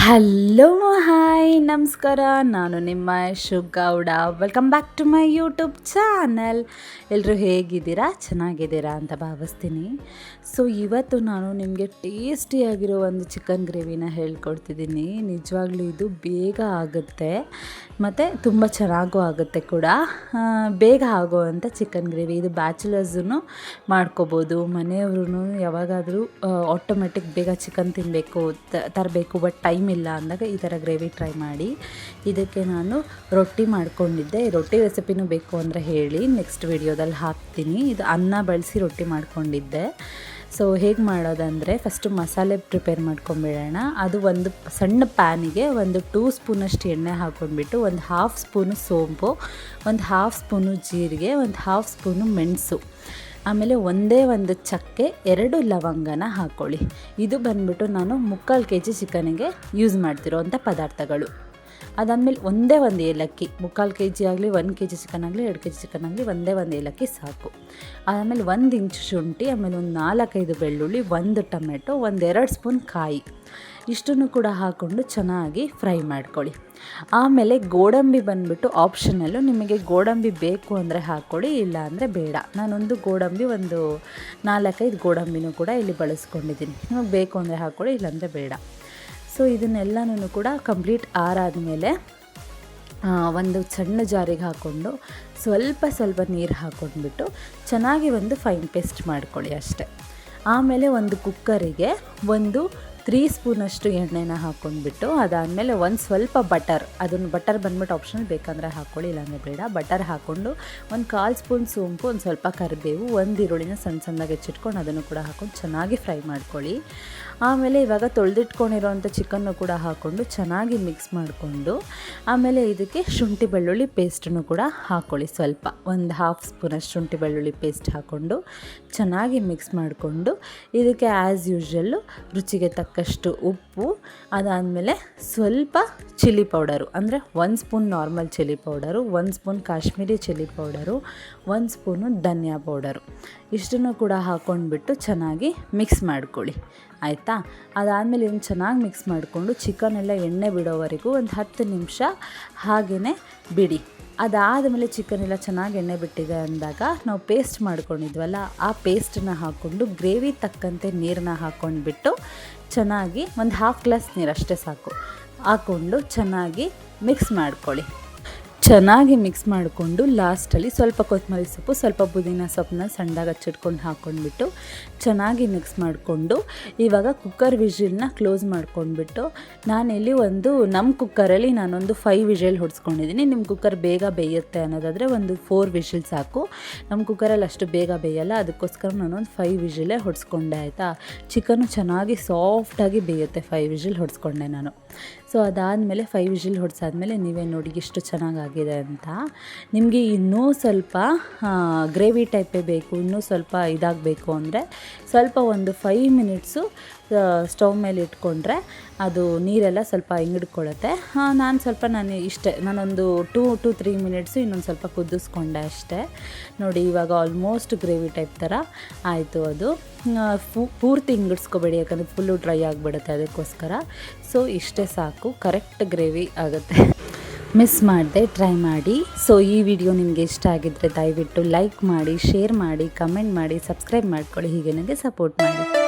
Hello hi ನಮಸ್ಕಾರ. ನಾನು ನಿಮ್ಮ Gowda. Welcome back to my YouTube channel. ಎಲ್ಲರೂ ಹೇಗಿದ್ದೀರಾ? ಚೆನ್ನಾಗಿದ್ದೀರಾ ಅಂತ ಭಾವಿಸ್ತೀನಿ. ಸೊ ಇವತ್ತು ನಾನು ನಿಮಗೆ ಟೇಸ್ಟಿಯಾಗಿರೋ ಒಂದು ಚಿಕನ್ ಗ್ರೇವಿನ ಹೇಳ್ಕೊಡ್ತಿದ್ದೀನಿ. ನಿಜವಾಗ್ಲೂ ಇದು ಬೇಗ ಆಗುತ್ತೆ ಮತ್ತು ತುಂಬ ಚೆನ್ನಾಗೂ ಆಗುತ್ತೆ ಕೂಡ. ಬೇಗ ಆಗೋವಂಥ ಚಿಕನ್ ಗ್ರೇವಿ ಇದು. ಬ್ಯಾಚುಲರ್ಸೂ ಮಾಡ್ಕೋಬೋದು, ಮನೆಯವ್ರೂ ಯಾವಾಗಾದರೂ ಆಟೋಮೆಟಿಕ್ ಬೇಗ ಚಿಕನ್ ತಿನ್ನಬೇಕು ತರಬೇಕು ಬಟ್ ಟೈಮ್ ಇಲ್ಲ ಅಂದಾಗ ಈ ಥರ ಗ್ರೇವಿ ಟ್ರೈ ಮಾಡಿ. ಇದಕ್ಕೆ ನಾನು ರೊಟ್ಟಿ ಮಾಡ್ಕೊಂಡಿದ್ದೆ. ರೊಟ್ಟಿ ರೆಸಿಪಿನೂ ಬೇಕು ಅಂದರೆ ಹೇಳಿ, ನೆಕ್ಸ್ಟ್ ವಿಡಿಯೋದಲ್ಲಿ ಹಾಕ್ತೀನಿ. ಇದು ಅನ್ನ ಬಳಸಿ ರೊಟ್ಟಿ ಮಾಡ್ಕೊಂಡಿದ್ದೆ. ಸೊ ಹೇಗೆ ಮಾಡೋದಂದರೆ ಫಸ್ಟು ಮಸಾಲೆ ಪ್ರಿಪೇರ್ ಮಾಡ್ಕೊಂಬಿಡೋಣ. ಅದು ಒಂದು ಸಣ್ಣ ಪ್ಯಾನಿಗೆ ಒಂದು 2 ಸ್ಪೂನಷ್ಟು ಎಣ್ಣೆ ಹಾಕ್ಕೊಂಡ್ಬಿಟ್ಟು, ಒಂದು 1/2 ಸ್ಪೂನು ಸೋಂಪು, ಒಂದು 1/2 ಸ್ಪೂನು ಜೀರಿಗೆ, ಒಂದು 1/2 ಸ್ಪೂನು ಮೆಣಸು, ಆಮೇಲೆ ಒಂದೇ ಒಂದು ಚಕ್ಕೆ, 2 ಲವಂಗನ ಹಾಕ್ಕೊಳ್ಳಿ. ಇದು ಬಂದ್ಬಿಟ್ಟು ನಾನು 3/4 kg ಚಿಕನಿಗೆ ಯೂಸ್ ಮಾಡ್ತಿರೋವಂಥ ಪದಾರ್ಥಗಳು. ಅದಾದಮೇಲೆ ಒಂದೇ ಒಂದು ಏಲಕ್ಕಿ, 3/4 kg ಆಗಲಿ 1 kg ಚಿಕನ್ ಆಗಲಿ 2 kg ಚಿಕನ್ ಆಗಲಿ ಒಂದೇ ಒಂದು ಏಲಕ್ಕಿ ಸಾಕು. ಆಮೇಲೆ 1 ಇಂಚು ಶುಂಠಿ, ಆಮೇಲೆ ಒಂದು 4-5 ಬೆಳ್ಳುಳ್ಳಿ, 1 ಟೊಮೆಟೊ, 1-2 ಸ್ಪೂನ್ ಕಾಯಿ, ಇಷ್ಟನ್ನು ಕೂಡ ಹಾಕ್ಕೊಂಡು ಚೆನ್ನಾಗಿ ಫ್ರೈ ಮಾಡ್ಕೊಳ್ಳಿ. ಆಮೇಲೆ ಗೋಡಂಬಿ ಬಂದುಬಿಟ್ಟು ಆಪ್ಷನಲ್ಲು, ನಿಮಗೆ ಗೋಡಂಬಿ ಬೇಕು ಅಂದರೆ ಹಾಕ್ಕೊಳ್ಳಿ, ಇಲ್ಲ ಅಂದರೆ ಬೇಡ. ನಾನೊಂದು ಗೋಡಂಬಿ, ಒಂದು 4-5 ಗೋಡಂಬಿನೂ ಕೂಡ ಇಲ್ಲಿ ಬಳಸ್ಕೊಂಡಿದ್ದೀನಿ. ನಿಮಗೆ ಬೇಕು ಅಂದರೆ ಹಾಕ್ಕೊಳ್ಳಿ, ಇಲ್ಲಾಂದರೆ ಬೇಡ. ಸೊ ಇದನ್ನೆಲ್ಲನೂ ಕೂಡ ಕಂಪ್ಲೀಟ್ ಆರಾದಮೇಲೆ ಒಂದು ಸಣ್ಣ ಜಾರಿಗೆ ಹಾಕ್ಕೊಂಡು ಸ್ವಲ್ಪ ನೀರು ಹಾಕ್ಕೊಂಡ್ಬಿಟ್ಟು ಚೆನ್ನಾಗಿ ಒಂದು ಫೈನ್ ಪೇಸ್ಟ್ ಮಾಡ್ಕೊಳ್ಳಿ ಅಷ್ಟೆ. ಆಮೇಲೆ ಒಂದು ಕುಕ್ಕರಿಗೆ ಒಂದು 3 ಸ್ಪೂನಷ್ಟು ಎಣ್ಣೆನ ಹಾಕ್ಕೊಂಡ್ಬಿಟ್ಟು, ಅದಾದಮೇಲೆ ಒಂದು ಸ್ವಲ್ಪ ಬಟರ್, ಅದನ್ನು ಬಟರ್ ಬಂದ್ಬಿಟ್ಟು ಆಪ್ಷನಲ್, ಬೇಕಂದರೆ ಹಾಕ್ಕೊಳ್ಳಿ, ಇಲ್ಲಾಂದರೆ ಬೇಡ. ಬಟರ್ ಹಾಕ್ಕೊಂಡು ಒಂದು 1/4 ಸ್ಪೂನ್ ಸೋಂಪು, ಒಂದು ಸ್ವಲ್ಪ ಕರಿಬೇವು, ಒಂದು ಈರುಳ್ಳಿನ ಸಣ್ಣದಾಗಿ ಹೆಚ್ಚಿಟ್ಕೊಂಡು ಅದನ್ನು ಕೂಡ ಹಾಕ್ಕೊಂಡು ಚೆನ್ನಾಗಿ ಫ್ರೈ ಮಾಡ್ಕೊಳ್ಳಿ. ಆಮೇಲೆ ಇವಾಗ ತೊಳೆದಿಟ್ಕೊಂಡಿರೋವಂಥ ಚಿಕನ್ನು ಕೂಡ ಹಾಕ್ಕೊಂಡು ಚೆನ್ನಾಗಿ ಮಿಕ್ಸ್ ಮಾಡಿಕೊಂಡು, ಆಮೇಲೆ ಇದಕ್ಕೆ ಶುಂಠಿ ಬೆಳ್ಳುಳ್ಳಿ ಪೇಸ್ಟನ್ನು ಕೂಡ ಹಾಕ್ಕೊಳ್ಳಿ. ಸ್ವಲ್ಪ ಒಂದು 1/2 ಸ್ಪೂನಷ್ಟು ಶುಂಠಿ ಬೆಳ್ಳುಳ್ಳಿ ಪೇಸ್ಟ್ ಹಾಕ್ಕೊಂಡು ಚೆನ್ನಾಗಿ ಮಿಕ್ಸ್ ಮಾಡಿಕೊಂಡು, ಇದಕ್ಕೆ ಆ್ಯಸ್ ಯೂಶ್ವಲ್ಲು ರುಚಿಗೆ ತಕ್ಕಷ್ಟು ಉಪ್ಪು, ಅದಾದಮೇಲೆ ಸ್ವಲ್ಪ ಚಿಲ್ಲಿ ಪೌಡರು, ಅಂದರೆ 1 spoon normal chilli powder, 1 spoon Kashmiri chilli powder, 1 spoon ಧನಿಯಾ ಪೌಡರು, ಇಷ್ಟನ್ನು ಕೂಡ ಹಾಕ್ಕೊಂಡ್ಬಿಟ್ಟು ಚೆನ್ನಾಗಿ ಮಿಕ್ಸ್ ಮಾಡ್ಕೊಳ್ಳಿ. ಆಯಿತಾ? ಅದಾದಮೇಲೆ ಇದನ್ನು ಚೆನ್ನಾಗಿ ಮಿಕ್ಸ್ ಮಾಡಿಕೊಂಡು ಚಿಕನೆಲ್ಲ ಎಣ್ಣೆ ಬಿಡೋವರೆಗೂ ಒಂದು 10 ನಿಮಿಷ ಹಾಗೆಯೇ ಬಿಡಿ. ಅದಾದಮೇಲೆ ಚಿಕನೆಲ್ಲ ಚೆನ್ನಾಗಿ ಎಣ್ಣೆ ಬಿಟ್ಟಿದೆ ಅಂದಾಗ ನಾವು ಪೇಸ್ಟ್ ಮಾಡ್ಕೊಂಡಿದ್ವಲ್ಲ, ಆ ಪೇಸ್ಟನ್ನ ಹಾಕ್ಕೊಂಡು ಗ್ರೇವಿ ತಕ್ಕಂತೆ ನೀರನ್ನ ಹಾಕ್ಕೊಂಡ್ಬಿಟ್ಟು ಚೆನ್ನಾಗಿ ಒಂದು 1/2 ಗ್ಲಾಸ್ ನೀರು ಅಷ್ಟೇ ಸಾಕು ಹಾಕ್ಕೊಂಡು ಚೆನ್ನಾಗಿ ಮಿಕ್ಸ್ ಮಾಡ್ಕೊಳ್ಳಿ. ಚೆನ್ನಾಗಿ ಮಿಕ್ಸ್ ಮಾಡಿಕೊಂಡು ಲಾಸ್ಟಲ್ಲಿ ಸ್ವಲ್ಪ ಕೊತ್ತಂಬರಿ ಸೊಪ್ಪು, ಸ್ವಲ್ಪ ಪುದೀನ ಸೊಪ್ಪನ್ನ ಸಣ್ಣದಾಗಿ ಹಚ್ಚಿಟ್ಕೊಂಡು ಹಾಕ್ಕೊಂಡ್ಬಿಟ್ಟು ಚೆನ್ನಾಗಿ ಮಿಕ್ಸ್ ಮಾಡಿಕೊಂಡು, ಇವಾಗ ಕುಕ್ಕರ್ ವಿಷಿಲ್ನ ಕ್ಲೋಸ್ ಮಾಡ್ಕೊಂಡ್ಬಿಟ್ಟು, ನಾನಿಲ್ಲಿ ನಮ್ಮ ಕುಕ್ಕರಲ್ಲಿ ನಾನೊಂದು 5 ವಿಷಲ್ ಹೊಡ್ಸ್ಕೊಂಡಿದ್ದೀನಿ. ನಿಮ್ಮ ಕುಕ್ಕರ್ ಬೇಗ ಬೇಯುತ್ತೆ ಅನ್ನೋದಾದರೆ ಒಂದು 4 ವಿಷಲ್ ಸಾಕು. ನಮ್ಮ ಕುಕ್ಕರಲ್ಲಿ ಅಷ್ಟು ಬೇಗ ಬೇಯಲ್ಲ, ಅದಕ್ಕೋಸ್ಕರ ನಾನೊಂದು 5 ವಿಷಲೇ ಹೊಡ್ಸ್ಕೊಂಡೆ. ಆಯಿತಾ? ಚಿಕನ್ನು ಚೆನ್ನಾಗಿ ಸಾಫ್ಟಾಗಿ ಬೇಯುತ್ತೆ 5 ವಿಷಲ್ ಹೊಡ್ಸ್ಕೊಂಡೆ ನಾನು. ಸೊ ಅದಾದಮೇಲೆ 5 ವಿಷಲ್ ಹೊಡ್ಸಾದ್ಮೇಲೆ ನೀವೇ ನೋಡಿ ಎಷ್ಟು ಚೆನ್ನಾಗಾಗಿದೆ ಅಂತ. ನಿಮಗೆ ಇನ್ನೂ ಸ್ವಲ್ಪ ಗ್ರೇವಿ ಟೈಪೇ ಬೇಕು, ಇನ್ನೂ ಸ್ವಲ್ಪ ಇದಾಗಬೇಕು ಅಂದರೆ ಸ್ವಲ್ಪ ಒಂದು 5 ಮಿನಿಟ್ಸು ಸ್ಟವ್ ಮೇಲೆ ಇಟ್ಕೊಂಡ್ರೆ ಅದು ನೀರೆಲ್ಲ ಸ್ವಲ್ಪ ಹಿಂಗಿಡ್ಕೊಳ್ಳುತ್ತೆ. ನಾನೊಂದು 2-3 ಮಿನಿಟ್ಸು ಇನ್ನೊಂದು ಸ್ವಲ್ಪ ಕುದಿಸ್ಕೊಂಡೆ ಅಷ್ಟೇ. ನೋಡಿ ಇವಾಗ ಆಲ್ಮೋಸ್ಟ್ ಗ್ರೇವಿ ಟೈಪ್ ಥರ ಆಯಿತು. ಅದು ಪೂರ್ತಿ ಹಿಂಗಿಡ್ಸ್ಕೊಬೇಡಿ, ಯಾಕಂದರೆ ಫುಲ್ಲು ಡ್ರೈ ಆಗಿಬಿಡುತ್ತೆ, ಅದಕ್ಕೋಸ್ಕರ. ಸೊ ಇಷ್ಟೇ ಸಾಕು, ಕರೆಕ್ಟ್ ಗ್ರೇವಿ ಆಗುತ್ತೆ. ಮಿಸ್ ಮಾಡದೆ ಟ್ರೈ ಮಾಡಿ. ಸೊ ಈ ವಿಡಿಯೋ ನಿಮಗೆ ಇಷ್ಟ ಆಗಿದ್ದರೆ ದಯವಿಟ್ಟು ಲೈಕ್ ಮಾಡಿ, ಶೇರ್ ಮಾಡಿ, ಕಮೆಂಟ್ ಮಾಡಿ, ಸಬ್ಸ್ಕ್ರೈಬ್ ಮಾಡ್ಕೊಳ್ಳಿ. ಹೀಗೆ ನನಗೆ ಸಪೋರ್ಟ್ ಮಾಡಿ.